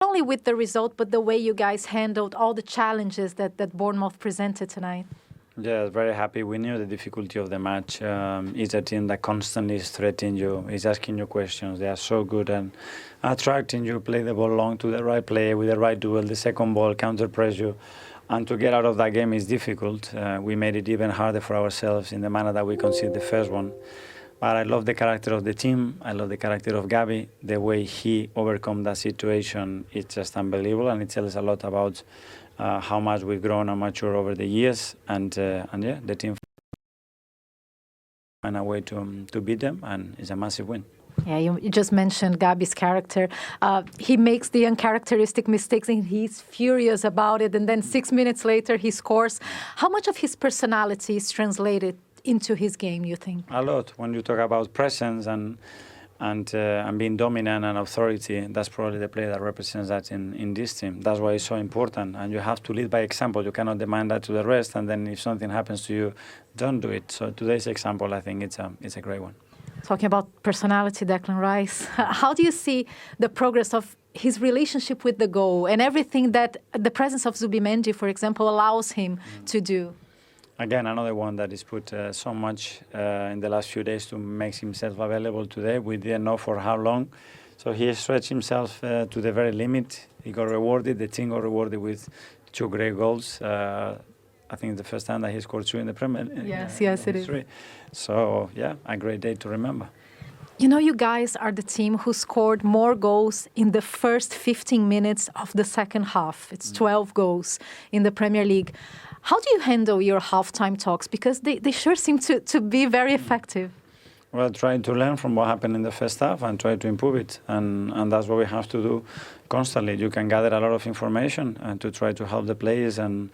only with the result, but the way you guys handled all the challenges that Bournemouth presented tonight. Yeah, very happy. We knew the difficulty of the match. It's a team that constantly is threatening you, is asking you questions. They are so good and attracting you, play the ball long to the right player with the right duel, the second ball, counter-press you. And to get out of that game is difficult. We made it even harder for ourselves in the manner that we conceded the first one. But I love the character of the team. I love the character of Gabi. The way he overcome that situation, it's just unbelievable. And it tells a lot about how much we've grown and matured over the years. And yeah, the team find a way to beat them, and it's a massive win. Yeah, you just mentioned Gabi's character. He makes the uncharacteristic mistakes and he's furious about it. And then 6 minutes later, he scores. How much of his personality is translated into his game, you think? A lot. When you talk about presence and being dominant and authority, that's probably the player that represents that in this team. That's why it's so important. And you have to lead by example. You cannot demand that to the rest. And then if something happens to you, don't do it. So today's example, I think it's a great one. Talking about personality, Declan Rice, how do you see the progress of his relationship with the goal and everything that the presence of Zubimendi, for example, allows him to do? Again, another one that is put so much in the last few days to make himself available today. We didn't know for how long. So he stretched himself to the very limit. He got rewarded. The team got rewarded with 2 great goals. I think it's the first time that he scored 2 in the Premier League. Yes, it is. So, yeah, a great day to remember. You know, you guys are the team who scored more goals in the first 15 minutes of the second half. It's 12 goals in the Premier League. How do you handle your halftime talks? Because they sure seem to be very effective. Well, trying to learn from what happened in the first half and try to improve it. And that's what we have to do constantly. You can gather a lot of information and to try to help the players and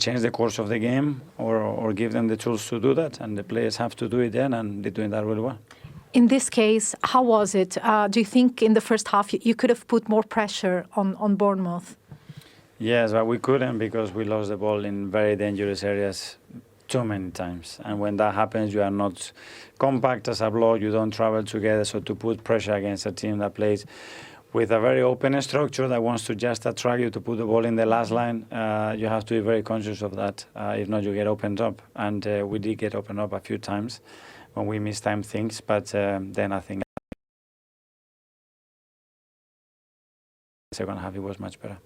change the course of the game or give them the tools to do that. And the players have to do it then, and they're doing that really well. In this case, how was it? Do you think in the first half you could have put more pressure on Bournemouth? Yes, but we couldn't because we lost the ball in very dangerous areas too many times. And when that happens, you are not compact as a block, you don't travel together. So to put pressure against a team that plays with a very open structure that wants to just attract you to put the ball in the last line, you have to be very conscious of that. If not, you get opened up. And we did get opened up a few times when we mistimed things. But then I think the second half it was much better.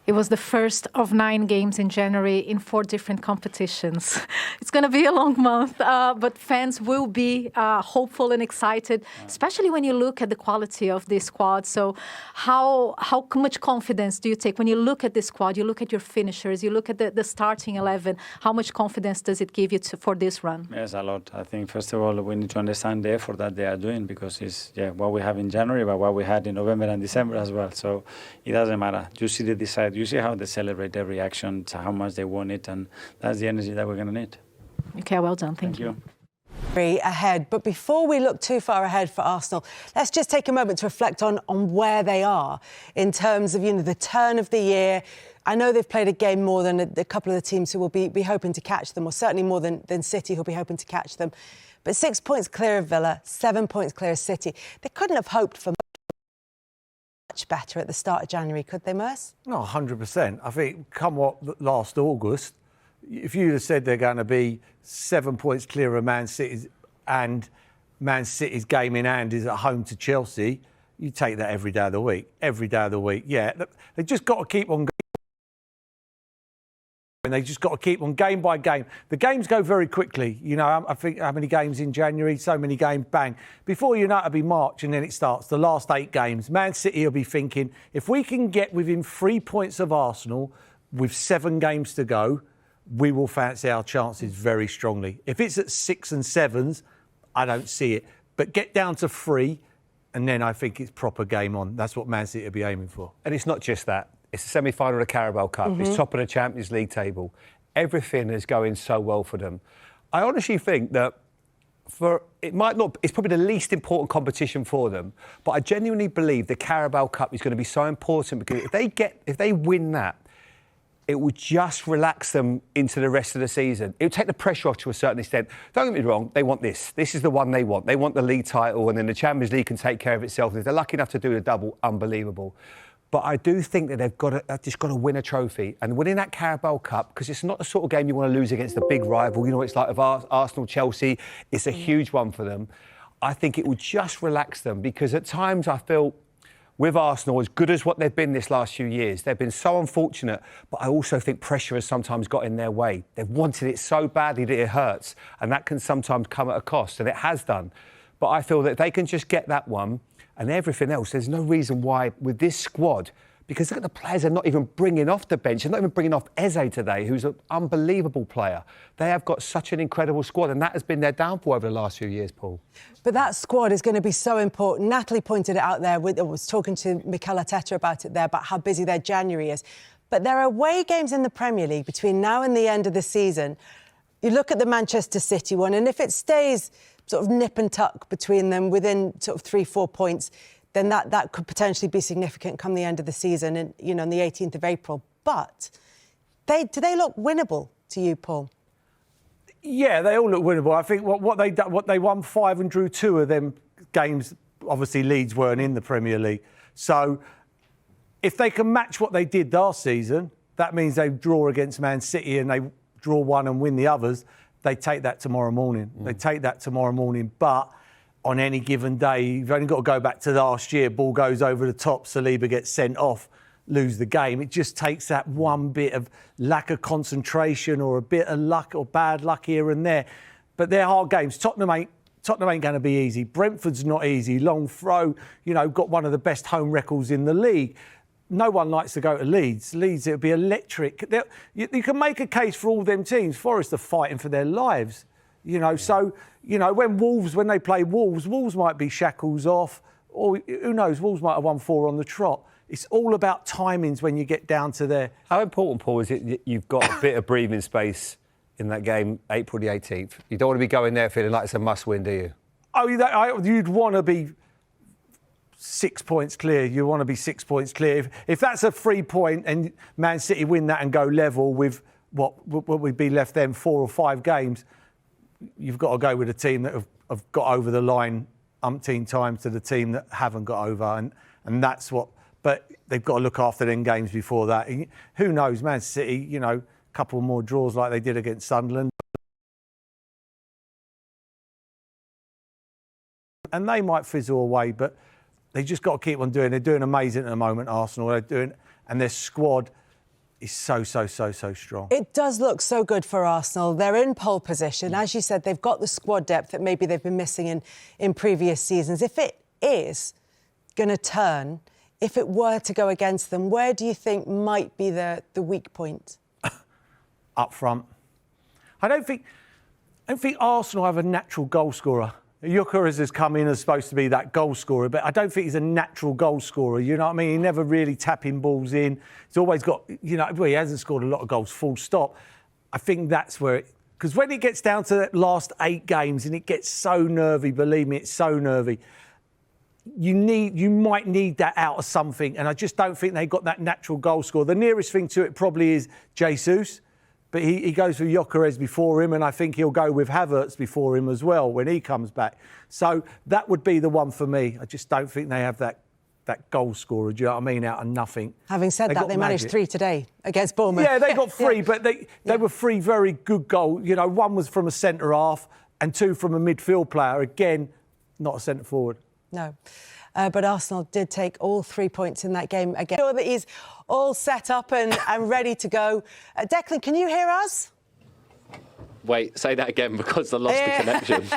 It was the first of 9 games in January in 4 different competitions. It's going to be a long month, but fans will be hopeful and excited, especially when you look at the quality of this squad. So how much confidence do you take when you look at this squad, you look at your finishers, you look at the starting 11, how much confidence does it give you for this run? Yes, a lot. I think, first of all, we need to understand the effort that they are doing because it's what we have in January, but what we had in November and December as well. So it doesn't matter. You see the decide. You see how they celebrate every action, how much they want it, and that's the energy that we're going to need. Okay, well done. Thank you. Ahead, but before we look too far ahead for Arsenal, let's just take a moment to reflect on where they are in terms of the turn of the year. I know they've played a game more than a couple of the teams who will be hoping to catch them, or certainly more than City, who'll be hoping to catch them. But 6 points clear of Villa, 7 points clear of City. They couldn't have hoped for much better at the start of January, could they, Merce? No, 100%. I think come what last August, if you'd have said they're going to be 7 points clear of Man City and Man City's game in hand is at home to Chelsea, you take that every day of the week. Every day of the week, yeah. They just got to keep on going. And they just got to keep on game by game. The games go very quickly. I think how many games in January, so many games, bang. Before you know it, it'll be March and then it starts. The last 8 games. Man City will be thinking, if we can get within 3 points of Arsenal with 7 games to go, we will fancy our chances very strongly. If it's at 6 and 7s, I don't see it. But get down to 3 and then I think it's proper game on. That's what Man City will be aiming for. And it's not just that. It's the semi-final of the Carabao Cup. It's top of the Champions League table. Everything is going so well for them. I honestly think that it's probably the least important competition for them, but I genuinely believe the Carabao Cup is going to be so important because if they win that, it would just relax them into the rest of the season. It would take the pressure off to a certain extent. Don't get me wrong, they want this. This is the one they want. They want the league title, and then the Champions League can take care of itself. If they're lucky enough to do the double, unbelievable. But I do think that they've just got to win a trophy. And winning that Carabao Cup, because it's not the sort of game you want to lose against a big rival. You know, it's like of Arsenal, Chelsea. It's a huge one for them. I think it would just relax them, because at times I feel with Arsenal, as good as what they've been this last few years, they've been so unfortunate, but I also think pressure has sometimes got in their way. They've wanted it so badly that it hurts, and that can sometimes come at a cost, and it has done. But I feel that if they can just get that one and everything else, there's no reason why with this squad, because look at the players they're not even bringing off the bench. They're not even bringing off Eze today, who's an unbelievable player. They have got such an incredible squad, and that has been their downfall over the last few years, Paul. But that squad is going to be so important. Natalie pointed it out there. I was talking to Mikel Arteta about it there, about how busy their January is. But there are away games in the Premier League between now and the end of the season. You look at the Manchester City one, and if it stays sort of nip and tuck between them within sort of 3-4 points, then that could potentially be significant come the end of the season, and you know, on the 18th of April. But do they look winnable to you, Paul? Yeah, they all look winnable. I think what they won 5 and drew 2 of them games. Obviously, Leeds weren't in the Premier League, so if they can match what they did last season, that means they draw against Man City and they draw one and win the others. They take that tomorrow morning. They take that tomorrow morning, but on any given day, you've only got to go back to last year. Ball goes over the top, Saliba gets sent off, lose the game. It just takes that one bit of lack of concentration or a bit of luck or bad luck here and there. But they're hard games. Tottenham ain't going to be easy. Brentford's not easy. Long throw, you know, got one of the best home records in the league. No one likes to go to Leeds. Leeds, it'll be electric. You can make a case for all them teams. Forest are fighting for their lives. You know, so, you know, when they play Wolves might be shackles off, or who knows, Wolves might have won 4 on the trot. It's all about timings when you get down to there. How important, Paul, is it that you've got a bit of breathing space in that game, April the 18th? You don't want to be going there feeling like it's a must-win, do you? Oh, you'd want to be 6 points clear. You want to be 6 points clear. If that's a 3 point and Man City win that and go level with what would be left then 4 or 5 games, you've got to go with a team that have got over the line umpteen times to the team that haven't got over, and that's what. But they've got to look after them games before that. Who knows? Man City, you know, a couple more draws like they did against Sunderland, and they might fizzle away. But they just got to keep on doing. They're doing amazing at the moment. Arsenal, and their squad is so strong. It does look so good for Arsenal. They're in pole position. As you said, they've got the squad depth that maybe they've been missing in previous seasons. If it is going to turn, if it were to go against them, where do you think might be the weak point? Up front. I don't think Arsenal have a natural goal scorer. Gyökeres has come in as supposed to be that goal scorer, but I don't think he's a natural goal scorer. You know what I mean? He never really tapping balls in. He's always got, you know, well, he hasn't scored a lot of goals, full stop. I think that's where because when it gets down to the last 8 games and it gets so nervy, believe me, it's so nervy. You might need that out of something, and I just don't think they got that natural goal scorer. The nearest thing to it probably is Jesus. But he goes for Gyökeres before him, and I think he'll go with Havertz before him as well when he comes back. So that would be the one for me. I just don't think they have that goal scorer, do you know what I mean, out of nothing. Having said that, they managed 3 today against Bournemouth. Yeah, they got 3, but they were 3 very good goals. You know, 1 was from a centre-half and 2 from a midfield player. Again, not a centre-forward. No. But Arsenal did take all 3 points in that game again. Sure that he's all set up and ready to go. Declan, can you hear us? Wait, say that again because I lost the connection.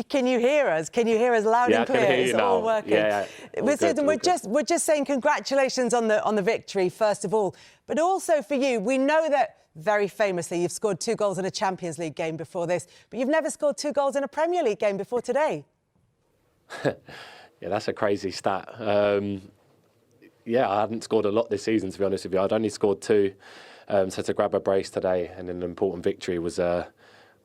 Can you hear us? Can you hear us loud and clear? I can hear you it's now. all working. Yeah. We're just saying congratulations on the victory first of all, but also for you. We know that very famously you've scored 2 goals in a Champions League game before this, but you've never scored 2 goals in a Premier League game before today. Yeah, that's a crazy stat. I hadn't scored a lot this season, to be honest with you. I'd only scored 2. So to grab a brace today and an important victory was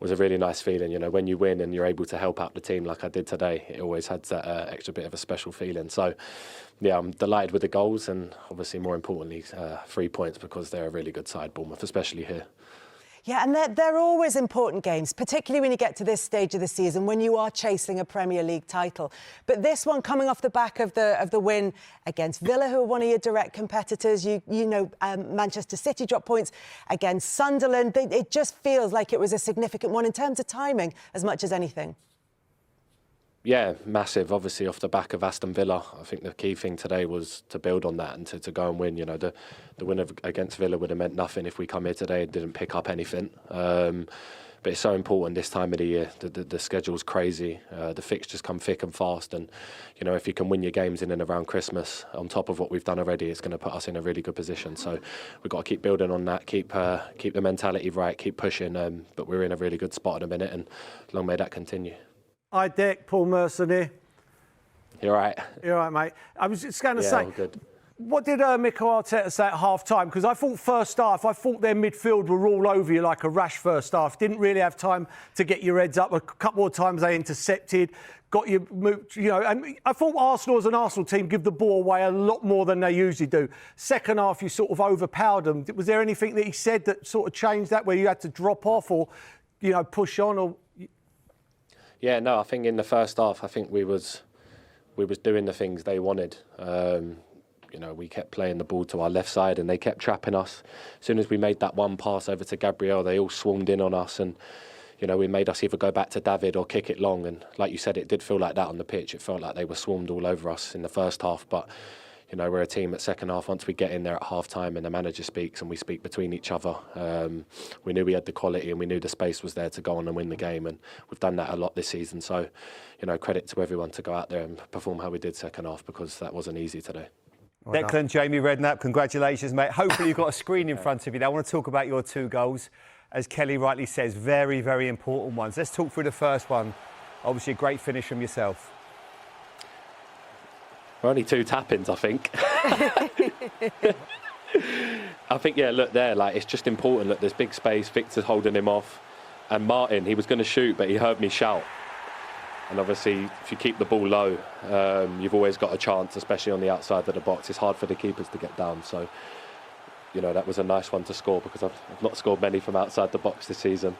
was a really nice feeling. You know, when you win and you're able to help out the team like I did today, it always had that extra bit of a special feeling. So, yeah, I'm delighted with the goals and obviously more importantly 3 points because they're a really good side, Bournemouth, especially here. Yeah, and they're always important games, particularly when you get to this stage of the season, when you are chasing a Premier League title. But this one coming off the back of the win against Villa, who are one of your direct competitors. You know, Manchester City dropped points against Sunderland. It just feels like it was a significant one in terms of timing as much as anything. Yeah, massive. Obviously, off the back of Aston Villa, I think the key thing today was to build on that and to go and win. You know, the win against Villa would have meant nothing if we come here today and didn't pick up anything. But it's so important this time of the year. The schedule's crazy. The fixtures come thick and fast. And, you know, if you can win your games in and around Christmas, on top of what we've done already, it's going to put us in a really good position. So we've got to keep building on that, keep the mentality right, keep pushing. But we're in a really good spot in a minute, and long may that continue. Hi, Dick. Paul Merson here. You're right. You're right, mate. I was just going to say, all good. What did Mikel Arteta say at half-time? Because I thought first half, I thought their midfield were all over you like a rash first half. Didn't really have time to get your heads up. A couple of times they intercepted, got you moved, you know. And I thought Arsenal as an Arsenal team give the ball away a lot more than they usually do. Second half, you sort of overpowered them. Was there anything that he said that sort of changed that, where you had to drop off or, you know, push on? Or Yeah, no, I think in the first half, I think we was doing the things they wanted. You know, we kept playing the ball to our left side and they kept trapping us. As soon as we made that one pass over to Gabriel, they all swarmed in on us and, you know, we made us either go back to David or kick it long. And like you said, it did feel like that on the pitch. It felt like they were swarmed all over us in the first half. But, you know, we're a team at second half. Once we get in there at half time and the manager speaks and we speak between each other, we knew we had the quality and we knew the space was there to go on and win the game. And we've done that a lot this season. So, you know, credit to everyone to go out there and perform how we did second half, because that wasn't easy today. Well Declan, Jamie Redknapp, congratulations, mate. Hopefully you've got a screen in front of you. Now, I want to talk about your 2 goals. As Kelly rightly says, very, very important ones. Let's talk through the first one. Obviously, a great finish from yourself. We're only 2 tap-ins, I think. I think, yeah, look there, like, it's just important. Look, there's big space, Victor's holding him off. And Martin, he was going to shoot, but he heard me shout. And obviously, if you keep the ball low, you've always got a chance, especially on the outside of the box. It's hard for the keepers to get down. So, you know, that was a nice one to score, because I've not scored many from outside the box this season.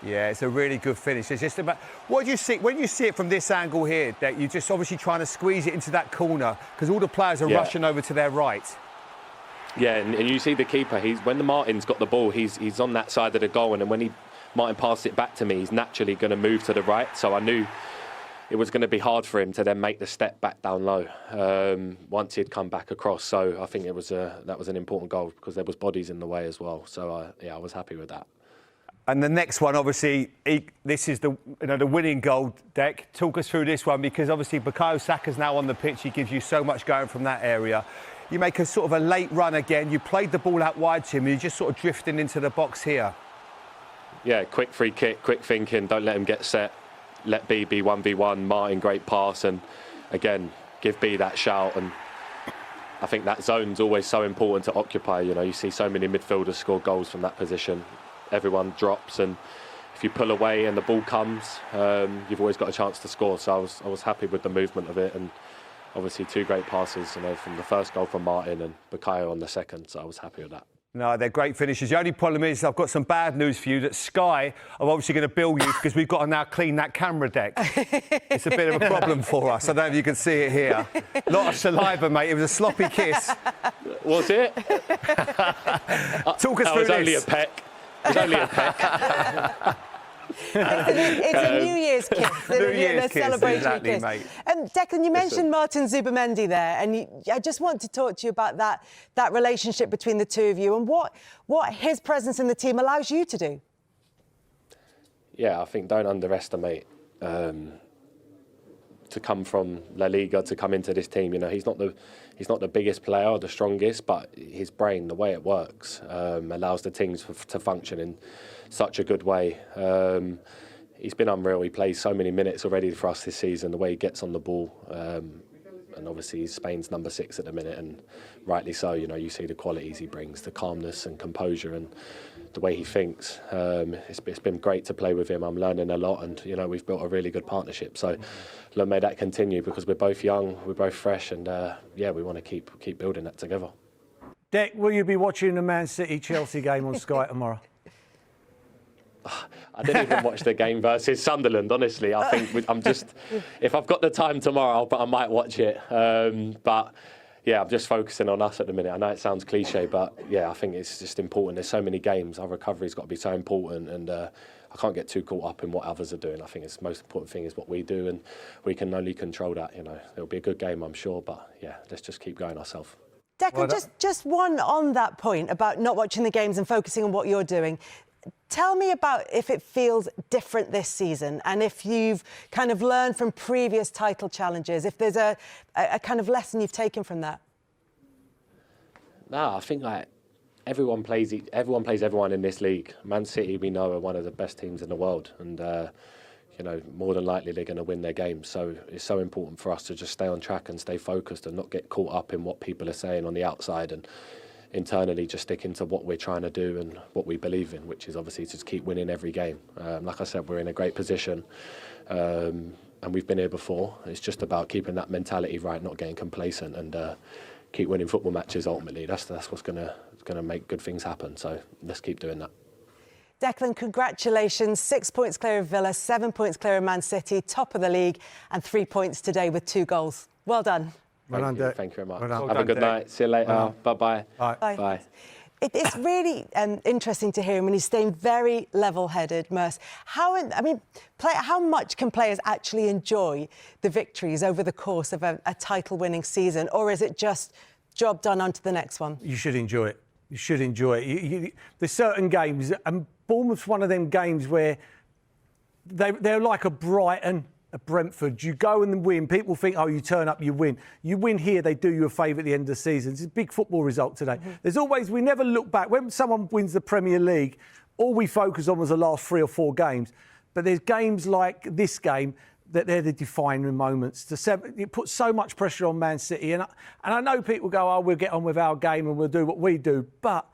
Yeah, it's a really good finish. It's just about, what do you see when you see it from this angle here, that you're just obviously trying to squeeze it into that corner because all the players are rushing over to their right. Yeah, and you see the keeper. When the Martin's got the ball, he's on that side of the goal, and then when Martin passed it back to me, he's naturally going to move to the right. So I knew it was going to be hard for him to then make the step back down low once he'd come back across. So I think that was an important goal because there was bodies in the way as well. So I was happy with that. And the next one, obviously, this is the winning goal, Deck. Talk us through this one, because obviously Bukayo Saka's now on the pitch. He gives you so much going from that area. You make a sort of a late run again. You played the ball out wide to him. You're just sort of drifting into the box here. Yeah, quick free kick, quick thinking. Don't let him get set. Let B be 1v1. Martin, great pass. And again, give B that shout. And I think that zone's always so important to occupy. You know, you see so many midfielders score goals from that position. Everyone drops, and if you pull away and the ball comes, you've always got a chance to score. So I was happy with the movement of it, and obviously 2 great passes, you know, from the first goal from Martin and Bukayo on the second. So I was happy with that. No, they're great finishes. The only problem is I've got some bad news for you, that Sky are obviously going to bill you because we've got to now clean that camera deck. It's a bit of a problem for us. I don't know if you can see it here. A lot of saliva, mate. It was a sloppy kiss. Was it? Talk us through this. It was only a peck. It was only a peck. It's a New Year's kiss. New Year's kiss, celebratory exactly, kiss. mate. Declan, you mentioned Martin Zubimendi there, and I just want to talk to you about that relationship between the two of you and what his presence in the team allows you to do. Yeah, I think don't underestimate to come from La Liga to come into this team. You know, he's not the biggest player or the strongest, but his brain, the way it works, allows the teams to function in such a good way. He's been unreal. He plays so many minutes already for us this season. The way he gets on the ball, and obviously he's Spain's number 6 at the minute, and rightly so. You know, you see the qualities he brings, the calmness and composure, and the way he thinks. It's been great to play with him. I'm learning a lot, and you know, we've built a really good partnership. So, look, may that continue, because we're both young, we're both fresh, and we want to keep building that together. Dec, will you be watching the Man City-Chelsea game on Sky tomorrow? I didn't even watch the game versus Sunderland, honestly. I think I'm just, if I've got the time tomorrow, I might watch it. But yeah, I'm just focusing on us at the minute. I know it sounds cliche, but yeah, I think it's just important. There's so many games. Our recovery's got to be so important, and I can't get too caught up in what others are doing. I think it's the most important thing is what we do, and we can only control that. You know, it'll be a good game, I'm sure, but yeah, let's just keep going ourselves. Declan, just one on that point about not watching the games and focusing on what you're doing. Tell me about if it feels different this season, and if you've kind of learned from previous title challenges, if there's a kind of lesson you've taken from that. No, I think like everyone plays everyone in this league. Man City, we know, are one of the best teams in the world, and you know, more than likely they're going to win their games. So it's so important for us to just stay on track and stay focused and not get caught up in what people are saying on the outside, and internally just sticking to what we're trying to do and what we believe in, which is obviously to just keep winning every game. Like I said, we're in a great position, and we've been here before. It's just about keeping that mentality right, not getting complacent, and keep winning football matches. Ultimately, that's what's going to make good things happen. So let's keep doing that. Declan, congratulations. 6 points clear of Villa, 7 points clear of Man City, top of the league, and 3 points today with 2 goals. Well done. Thank you very much. Well Have a good night. See you later. Bye-bye. Bye. Bye. It's really interesting to hear him, and he's staying very level-headed, Merce. How much can players actually enjoy the victories over the course of a title-winning season, or is it just job done, on to the next one? You should enjoy it. You should enjoy it. There's certain games, and Bournemouth's one of them games where they're like a Brighton, a Brentford. You go and win. People think, oh, you turn up, you win. You win here, they do you a favour at the end of the season. It's a big football result today. There's always, we never look back. When someone wins the Premier League, all we focus on was the last 3 or 4 games. But there's games like this game that they're the defining moments. It puts so much pressure on Man City. And I know people go, oh, we'll get on with our game and we'll do what we do. But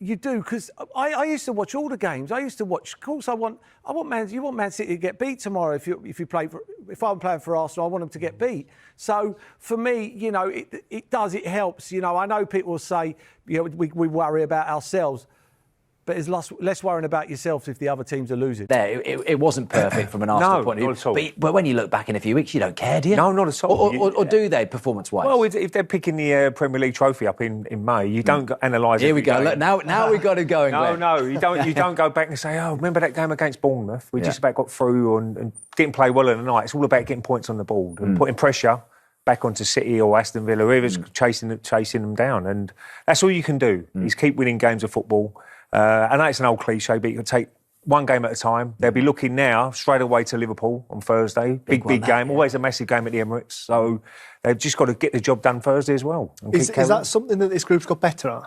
you do, because I used to watch all the games. I used to watch. Of course, you want Man City to get beat tomorrow. If I'm playing for Arsenal, I want them to get beat. So for me, you know, it helps. You know, I know people will say, you know, we worry about ourselves. But it's less worrying about yourselves if the other teams are losing. It wasn't perfect from an Arsenal point of view. Not at all. But when you look back in a few weeks, you don't care, do you? No, not at all. Or do they, performance-wise? Well, if they're picking the Premier League trophy up in May, you don't analyse it. Here we go. Look, now we've got it going. No, you don't go back and say, oh, remember that game against Bournemouth? We just about got through and didn't play well in the night. It's all about getting points on the board and putting pressure back onto City or Aston Villa, whoever's chasing them down. And that's all you can do, is keep winning games of football. I know it's an old cliche, but you can take one game at a time. They'll be looking now straight away to Liverpool on Thursday. Big game. Yeah. Always a massive game at the Emirates. So they've just got to get the job done Thursday as well. Is that something that this group's got better at?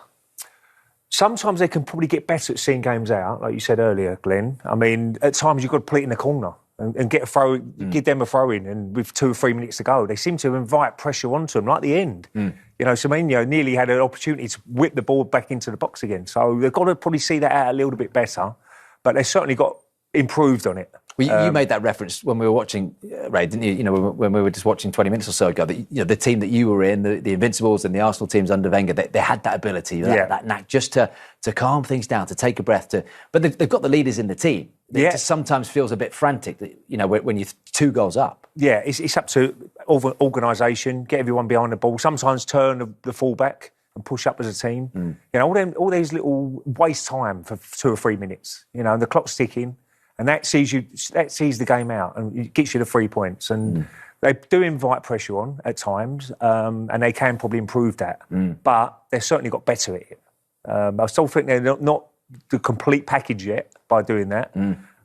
Sometimes they can probably get better at seeing games out, like you said earlier, Glenn. I mean, at times you've got to put it in the corner and get a throw, give them a throw in, and with 2 or 3 minutes to go, they seem to invite pressure onto them, like the end. You know, Semenyo nearly had an opportunity to whip the ball back into the box again. So they've got to probably see that out a little bit better, but they've certainly got improved on it. Well, you made that reference when we were watching, Ray, didn't you? You know, when we were just watching 20 minutes or so ago, that, you know, the team that you were in, the Invincibles and the Arsenal teams under Wenger, they had that ability, that knack just to calm things down, to take a breath. But they've got the leaders in the team. It just sometimes feels a bit frantic, you know, when you're 2 goals up. Yeah, it's up to organisation, get everyone behind the ball. Sometimes turn the full-back and push up as a team. You know, all these little waste time for 2 or 3 minutes. You know, and the clock's ticking. And that sees the game out and it gets you the 3 points. And they do invite pressure on at times, and they can probably improve that. But they've certainly got better at it. I still think they're not the complete package yet by doing that.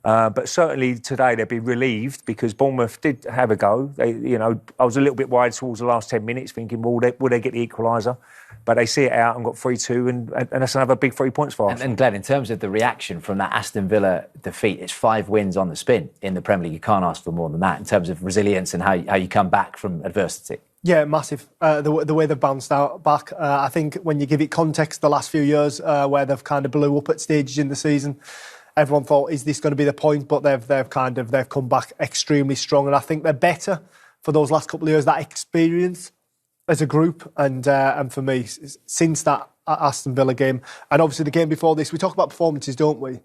But certainly today they'll be relieved because Bournemouth did have a go. I was a little bit wide towards the last 10 minutes thinking, will they get the equaliser? But they see it out and got 3-2 and that's another big 3 points for us. And Glenn, in terms of the reaction from that Aston Villa defeat, it's 5 wins on the spin in the Premier League. You can't ask for more than that in terms of resilience and how you come back from adversity. Yeah, massive. The way they've bounced back. I think when you give it context, the last few years where they've kind of blew up at stages in the season, everyone thought, is this going to be the point? But they've come back extremely strong, and I think they're better for those last couple of years. That experience as a group, and for me, since that Aston Villa game, and obviously the game before this, we talk about performances, don't we?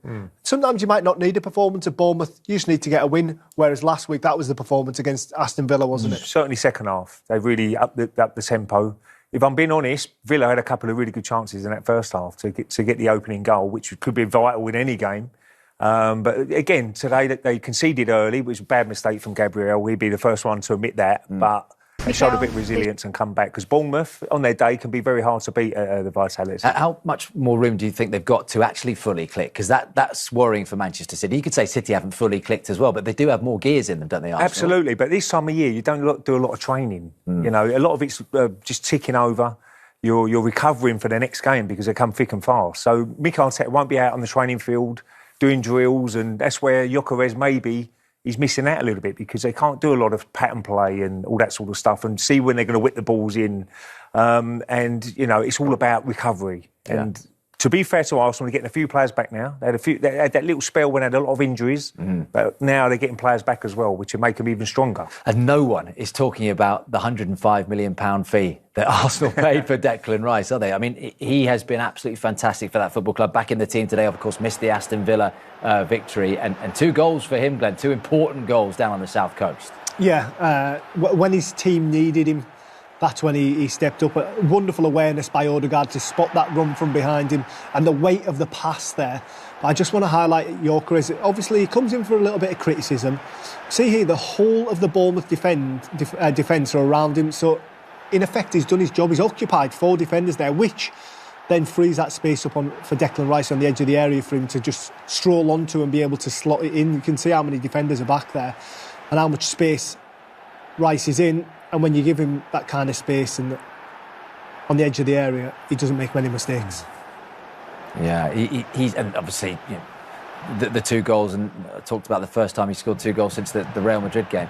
Sometimes you might not need a performance at Bournemouth. You just need to get a win. Whereas last week, that was the performance against Aston Villa, wasn't it? Certainly second half. They really upped the tempo. If I'm being honest, Villa had a couple of really good chances in that first half to get the opening goal, which could be vital in any game. But again, today they conceded early, which was a bad mistake from Gabriel. We'd be the first one to admit that. But they showed a bit of resilience and come back. Because Bournemouth, on their day, can be very hard to beat the Vitality. How much more room do you think they've got to actually fully click? Because that's worrying for Manchester City. You could say City haven't fully clicked as well, but they do have more gears in them, don't they, Arsenal? Absolutely. But this time of year, you don't do a lot of training. A lot of it's just ticking over. You're recovering for the next game because they come thick and fast. So Mikel Arteta won't be out on the training field doing drills, and that's where Gyökeres maybe he's missing out a little bit because they can't do a lot of pattern play and all that sort of stuff and see when they're going to whip the balls in. It's all about recovery. Yeah. And to be fair to Arsenal, they're getting a few players back now. They had that little spell when they had a lot of injuries, but now they're getting players back as well, which will make them even stronger. And no one is talking about the £105 million fee that Arsenal paid for Declan Rice, are they? I mean, he has been absolutely fantastic for that football club. Back in the team today, of course, missed the Aston Villa victory. And 2 goals for him, Glenn, 2 important goals down on the South Coast. Yeah, when his team needed him, that's when he stepped up. A wonderful awareness by Ødegaard to spot that run from behind him and the weight of the pass there. I just want to highlight Gyökeres. Obviously, he comes in for a little bit of criticism. See here, the whole of the Bournemouth defence are around him. So, in effect, he's done his job. He's occupied 4 defenders there, which then frees that space up for Declan Rice on the edge of the area for him to just stroll onto and be able to slot it in. You can see how many defenders are back there and how much space Rice is in. And when you give him that kind of space and on the edge of the area, he doesn't make many mistakes. Yeah, he's and obviously the 2 goals, and I talked about the first time he scored 2 goals since the Real Madrid game.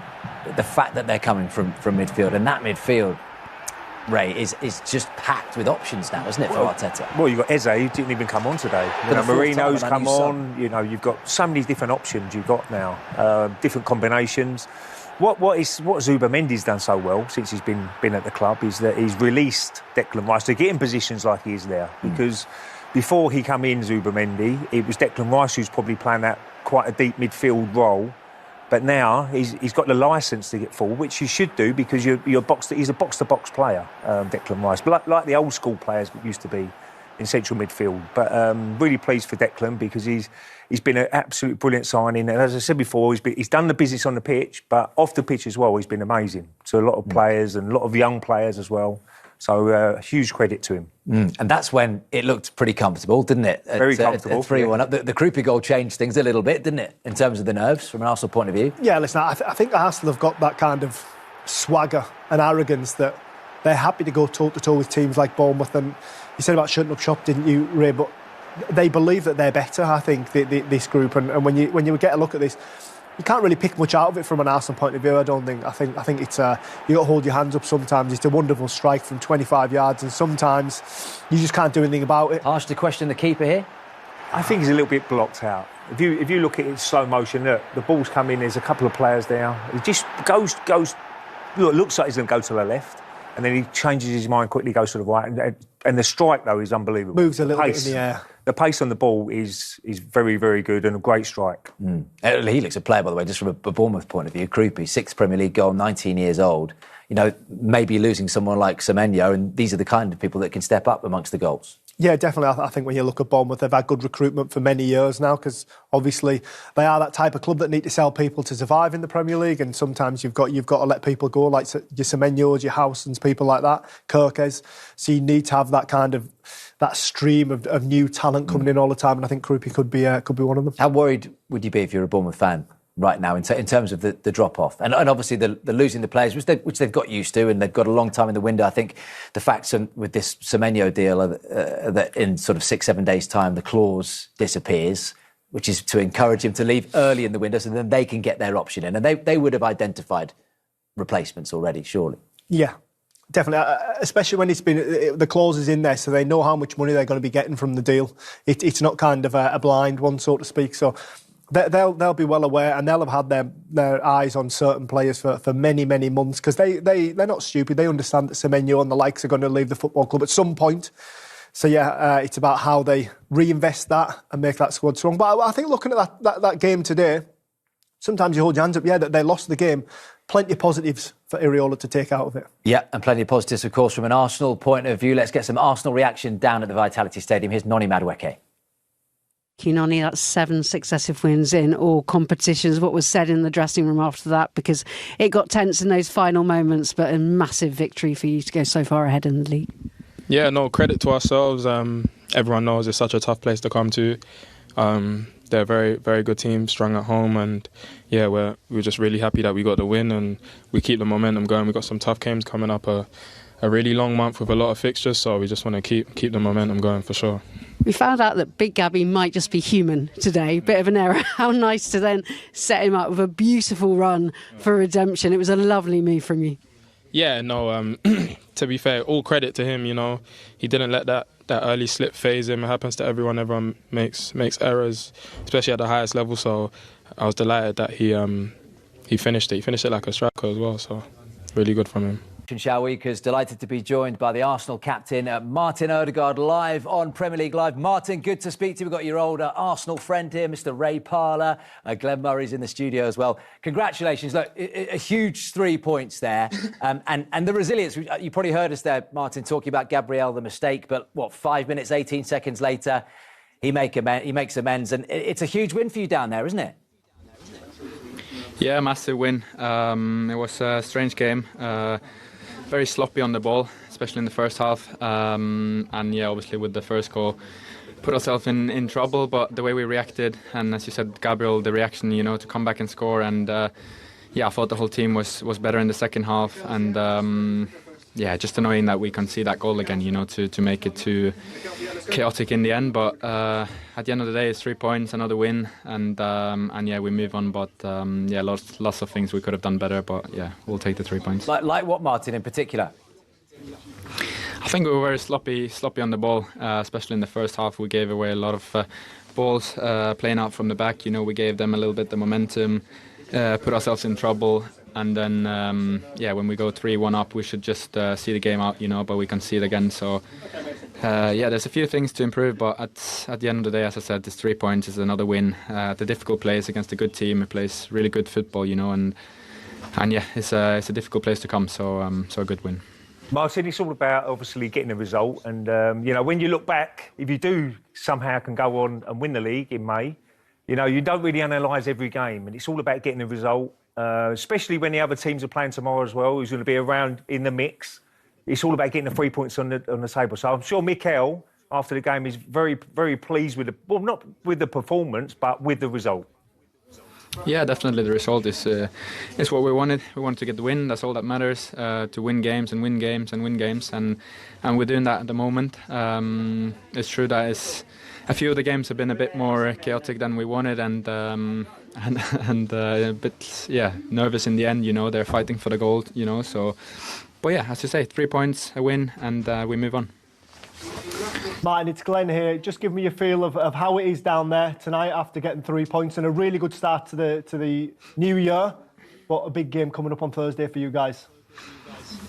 The fact that they're coming from midfield, and that midfield, Ray, is just packed with options now, isn't it, for Arteta? Well, you've got Eze, who didn't even come on today. Marino's come on. You've got so many different options you've got now, different combinations. What Zubamendi's done so well since he's been at the club is that he's released Declan Rice to get in positions like he is there. Because before he come in, Zubamendi, it was Declan Rice who's probably playing that quite a deep midfield role. But now he's got the licence to get forward, which he should do because he's a box-to-box player, Declan Rice, but like the old school players used to be in central midfield. But really pleased for Declan because he's been an absolute brilliant signing. And as I said before, he's done the business on the pitch, but off the pitch as well, he's been amazing. So a lot of players and a lot of young players as well. So huge credit to him. And that's when it looked pretty comfortable, didn't it? Very comfortable. 3-1 up. The Krupi goal changed things a little bit, didn't it, in terms of the nerves from an Arsenal point of view? Yeah, listen, I think Arsenal have got that kind of swagger and arrogance that they're happy to go toe-to-toe with teams like Bournemouth. And you said about shutting up shop, didn't you, Ray? But they believe that they're better, I think, this group. And when you get a look at this, you can't really pick much out of it from an Arsenal point of view, I don't think. I think it's you got to hold your hands up sometimes. It's a wonderful strike from 25 yards, and sometimes you just can't do anything about it. Harsh to question the keeper here? I think he's a little bit blocked out. If you look at it in slow motion, look, the ball's come in, there's a couple of players there. He just goes. Look, it looks like he's going to go to the left, and then he changes his mind quickly, goes to the right. And the strike, though, is unbelievable. Moves a little bit in the air. The pace on the ball is very, very good and a great strike. He looks a player, by the way, just from a Bournemouth point of view. Krupi, 6th Premier League goal, 19 years old. Maybe losing someone like Semenyo, and these are the kind of people that can step up amongst the goals. Yeah, definitely. I think when you look at Bournemouth, they've had good recruitment for many years now, because obviously they are that type of club that need to sell people to survive in the Premier League, and sometimes you've got to let people go, like your Semenyo's, your Howsons, people like that, Kirkes. So you need to have that stream of new talent coming in all the time, and I think Krupi could be one of them. How worried would you be if you're a Bournemouth fan right now in terms of the drop-off? And obviously the losing the players, which they've got used to, and they've got a long time in the window. I think the facts with this Semenyo deal are that in sort of 6-7 days' time, the clause disappears, which is to encourage him to leave early in the window so then they can get their option in. And they would have identified replacements already, surely. Yeah. Definitely, especially when the clause is in there, so they know how much money they're going to be getting from the deal. It's not kind of a blind one, so to speak. So they'll be well aware, and they'll have had their eyes on certain players for many, many months, because they're not stupid. They understand that Semenyo and the likes are going to leave the football club at some point. So it's about how they reinvest that and make that squad strong. But I think looking at that game today, sometimes you hold your hands up, that they lost the game. Plenty of positives for Iraola to take out of it. Yeah, and plenty of positives, of course, from an Arsenal point of view. Let's get some Arsenal reaction down at the Vitality Stadium. Here's Nani Madwe. Nani, that's 7 successive wins in all competitions. What was said in the dressing room after that, because it got tense in those final moments, but a massive victory for you to go so far ahead in the league. Yeah, no, credit to ourselves. Everyone knows it's such a tough place to come to. They're a very, very good team, strong at home, and yeah, we're just really happy that we got the win and we keep the momentum going. We've got some tough games coming up, a really long month with a lot of fixtures, so we just want to keep the momentum going for sure. We found out that Big Gabby might just be human today. Bit of an error. How nice to then set him up with a beautiful run for redemption. It was a lovely move from you. Yeah, no, to be fair, all credit to him, He didn't let that early slip phase him. It happens to everyone. Everyone makes errors, especially at the highest level, so I was delighted that he finished it. He finished it like a striker as well, so really good from him. Shall we? Because delighted to be joined by the Arsenal captain, Martin Ødegaard, live on Premier League Live. Martin, good to speak to you. We've got your older Arsenal friend here, Mr. Ray Parlour. Glenn Murray's in the studio as well. Congratulations. Look, a huge 3 points there. And the resilience. You probably heard us there, Martin, talking about Gabriel, the mistake. But 5 minutes, 18 seconds later, he makes amends. And it's a huge win for you down there, isn't it? Yeah, massive win. It was a strange game. Very sloppy on the ball, especially in the first half. And yeah, obviously with the first goal, put ourselves in trouble. But the way we reacted, and as you said, Gabriel, the reaction, to come back and score. And I thought the whole team was better in the second half. And just annoying that we concede that goal again, to make it too chaotic in the end. But at the end of the day, it's 3 points, another win, and we move on. But lots of things we could have done better. But we'll take the 3 points. Like what, Martin, in particular? I think we were very sloppy on the ball, especially in the first half. We gave away a lot of balls playing out from the back. We gave them a little bit the momentum, put ourselves in trouble. And then, when we go 3-1 up, we should just see the game out, but we concede again. So, there's a few things to improve, but at the end of the day, as I said, this 3 points is another win. The difficult place against a good team who plays really good football, and it's a difficult place to come, so a good win. Martin, it's all about obviously getting a result, and when you look back, if you do somehow can go on and win the league in May, you don't really analyse every game, and it's all about getting a result. Especially when the other teams are playing tomorrow as well, who's going to be around in the mix. It's all about getting the 3 points on the table. So I'm sure Mikel, after the game, is very, very pleased with not with the performance, but with the result. Yeah, definitely the result is what we wanted. We wanted to get the win. That's all that matters. To win games and win games and win games, and we're doing that at the moment. It's true that a few of the games have been a bit more chaotic than we wanted, and a bit nervous in the end. They're fighting for the goal. So, but as you say, 3 points, a win, and we move on. Martin, it's Glenn here. Just give me a feel of how it is down there tonight after getting 3 points and a really good start to the new year. But a big game coming up on Thursday for you guys.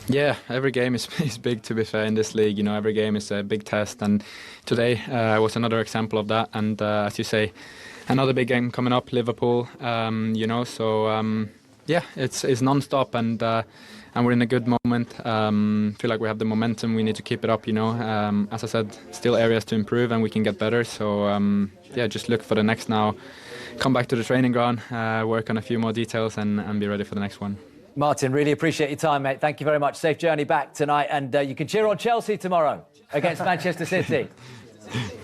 Yeah, every game is big, to be fair, in this league. Every game is a big test, and today was another example of that. And as you say, another big game coming up, Liverpool. It's non-stop, we're in a good moment. Feel like we have the momentum. We need to keep it up. As I said, still areas to improve, and we can get better. So just look for the next now. Come back to the training ground, work on a few more details, and be ready for the next one. Martin, really appreciate your time, mate. Thank you very much. Safe journey back tonight, and you can cheer on Chelsea tomorrow against Manchester City.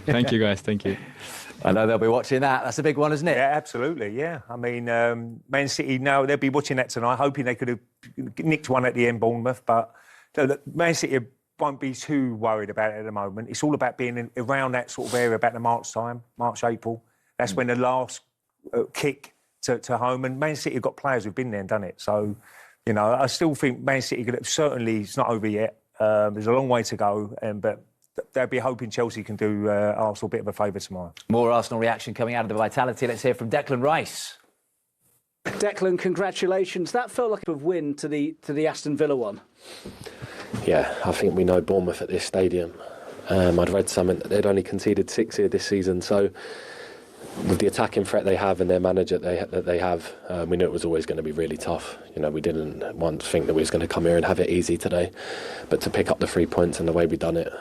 Thank you, guys. Thank you. I know they'll be watching that. That's a big one, isn't it? Yeah, absolutely, yeah. I mean, Man City, now they'll be watching that tonight, hoping they could have nicked one at the end, Bournemouth, but Man City won't be too worried about it at the moment. It's all about being around that sort of area, about the March time, March, April. That's when the last kick to home, and Man City have got players who've been there and done it. So, I still think Man City certainly it's not over yet. There's a long way to go, but they'll be hoping Chelsea can do Arsenal a bit of a favour tomorrow. More Arsenal reaction coming out of the Vitality. Let's hear from Declan Rice. Declan, congratulations. That felt like a win to the Aston Villa one. Yeah, I think we know Bournemouth at this stadium. I'd read something that they'd only conceded 6 here this season, so with the attacking threat they have and their manager that they have, we knew it was always going to be really tough. We didn't once think that we was going to come here and have it easy today, but to pick up the 3 points and the way we done it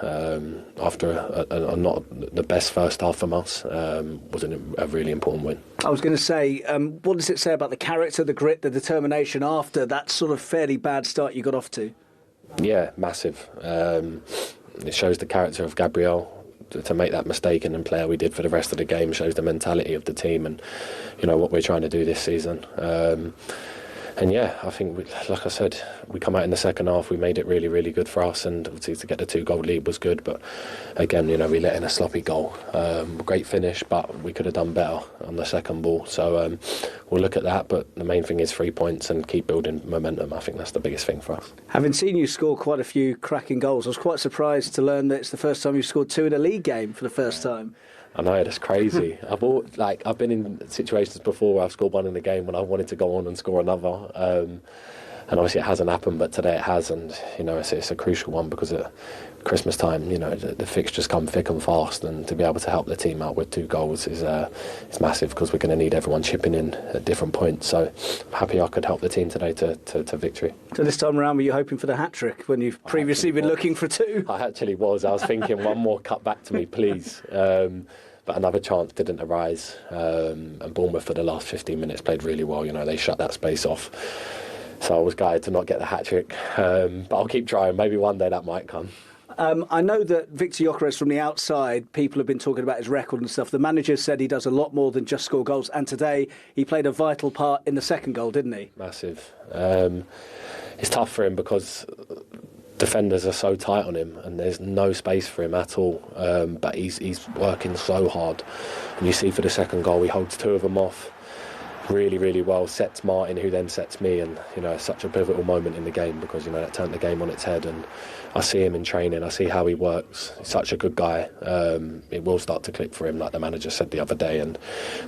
after a not the best first half from us was a really important win. I was going to say, what does it say about the character, the grit, the determination after that sort of fairly bad start you got off to? Yeah, massive. It shows the character of Gabriel. To make that mistake and then play how we did for the rest of the game shows the mentality of the team and what we're trying to do this season. And yeah, I think, like I said, we come out in the second half, we made it really, really good for us, and obviously to get the 2-goal lead was good, but again, we let in a sloppy goal. Great finish, but we could have done better on the second ball. So we'll look at that, but the main thing is 3 points and keep building momentum. I think that's the biggest thing for us. Having seen you score quite a few cracking goals, I was quite surprised to learn that it's the first time you've scored 2 in a league game for the first time. I know, that's crazy. I've been in situations before where I've scored 1 in a game when I wanted to go on and score another. And obviously it hasn't happened, but today it has, and it's a crucial one because at Christmas time, the fixtures come thick and fast, and to be able to help the team out with 2 goals is massive because we're going to need everyone chipping in at different points. So I'm happy I could help the team today to victory. So this time around, were you hoping for the hat-trick when you've previously been looking for 2? I actually was. I was thinking one more cut back to me, please. But another chance didn't arise, and Bournemouth for the last 15 minutes played really well. They shut that space off. So I was gutted to not get the hat-trick, but I'll keep trying. Maybe one day that might come. I know that Victor Gyökeres from the outside, people have been talking about his record and stuff. The manager said he does a lot more than just score goals, and today he played a vital part in the second goal, didn't he? Massive. It's tough for him because defenders are so tight on him and there's no space for him at all, but he's working so hard, and you see for the second goal he holds 2 of them off really, really well, sets Martin, who then sets me, and it's such a pivotal moment in the game because that turned the game on its head. And I see him in training, I see how he works. He's such a good guy. It will start to click for him, like the manager said the other day, and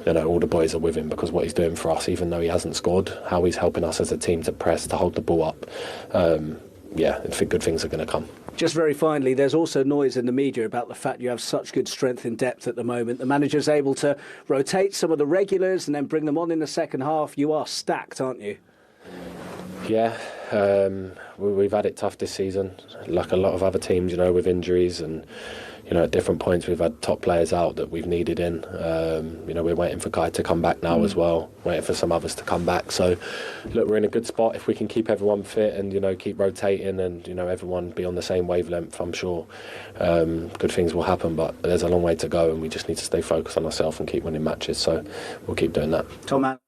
all the boys are with him because what he's doing for us, even though he hasn't scored, how he's helping us as a team to press, to hold the ball up. I think good things are going to come. Just very finally, there's also noise in the media about the fact you have such good strength in depth at the moment. The manager's able to rotate some of the regulars and then bring them on in the second half. You are stacked, aren't you? Yeah, we've had it tough this season, like a lot of other teams, with injuries and, at different points we've had top players out that we've needed in. We're waiting for Kai to come back now as well, waiting for some others to come back. So, look, we're in a good spot if we can keep everyone fit and, keep rotating and, everyone be on the same wavelength. I'm sure good things will happen, but there's a long way to go and we just need to stay focused on ourselves and keep winning matches. So we'll keep doing that. Tom Mann.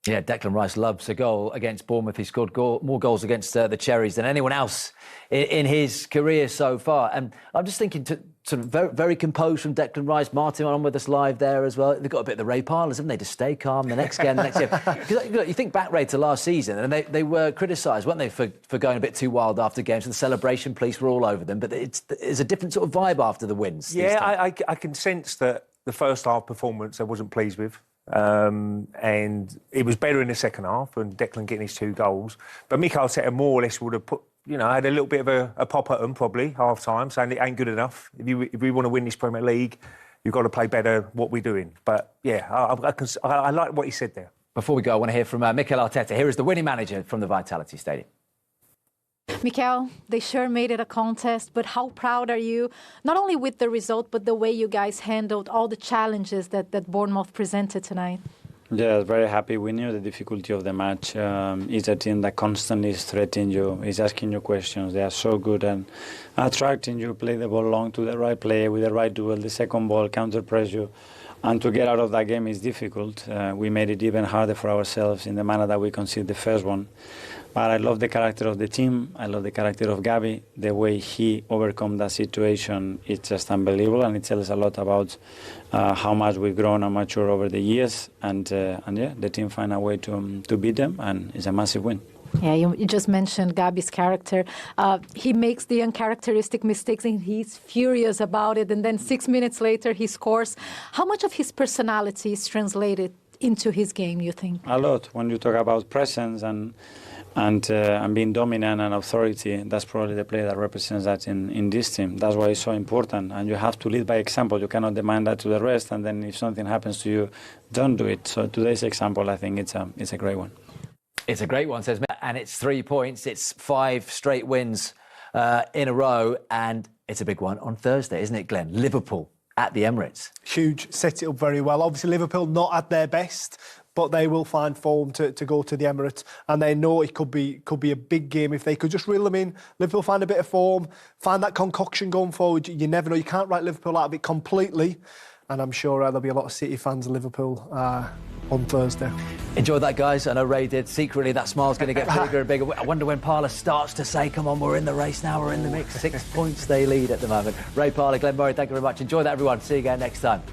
Yeah, Declan Rice loves a goal against Bournemouth. He scored more goals against the Cherries than anyone else in his career so far. And I'm just thinking, sort of very, very composed from Declan Rice. Martin on with us live there as well. They've got a bit of the Ray Parlours, haven't they, to stay calm the next game, the next year. Because you think back, Ray, to last season, and they were criticised, weren't they, for going a bit too wild after games, and the celebration police were all over them. But it's a different sort of vibe after the wins. Yeah, I can sense that the first half performance I wasn't pleased with. And it was better in the second half and Declan getting his 2 goals. But Mikel Arteta more or less would have put, had a little bit of a pop at them probably half time, saying it ain't good enough. If we want to win this Premier League, you've got to play better what we're doing. But yeah, I like what he said there. Before we go, I want to hear from Mikel Arteta. Here is the winning manager from the Vitality Stadium. Mikel, they sure made it a contest, but how proud are you, not only with the result, but the way you guys handled all the challenges that Bournemouth presented tonight? Yeah, very happy. We knew the difficulty of the match. It's a team that constantly is threatening you, is asking you questions. They are so good and attracting you, play the ball long to the right player with the right duel, the second ball, counter-press you. And to get out of that game is difficult. We made it even harder for ourselves in the manner that we conceded the first one. But I love the character of the team. I love the character of Gabi. The way he overcome that situation, it's just unbelievable, and it tells a lot about how much we've grown and matured over the years. And yeah, the team find a way to beat them, and it's a massive win. Yeah, you just mentioned Gabi's character. He makes the uncharacteristic mistakes and he's furious about it. And then 6 minutes later, he scores. How much of his personality is translated into his game, you think? A lot. When you talk about presence and being dominant and authority, that's probably the player that represents that in this team. That's why it's so important. And you have to lead by example. You cannot demand that to the rest. And then if something happens to you, don't do it. So today's example, I think it's a great one. It's a great one, says Matt, and it's 3 points. It's 5 straight wins in a row, and it's a big one on Thursday, isn't it, Glenn? Liverpool at the Emirates. Huge, set it up very well. Obviously, Liverpool not at their best, but they will find form to go to the Emirates, and they know it could be a big game if they could just reel them in. Liverpool find a bit of form, find that concoction going forward. You never know. You can't write Liverpool out of it completely, and I'm sure there'll be a lot of City fans of Liverpool on Thursday. Enjoyed that, guys. I know Ray did. Secretly, that smile's going to get bigger and bigger. I wonder when Parlour starts to say, come on, we're in the race now, we're in the mix. 6 points they lead at the moment. Ray Parlour, Glenn Murray, thank you very much. Enjoy that, everyone. See you again next time. Bye-bye.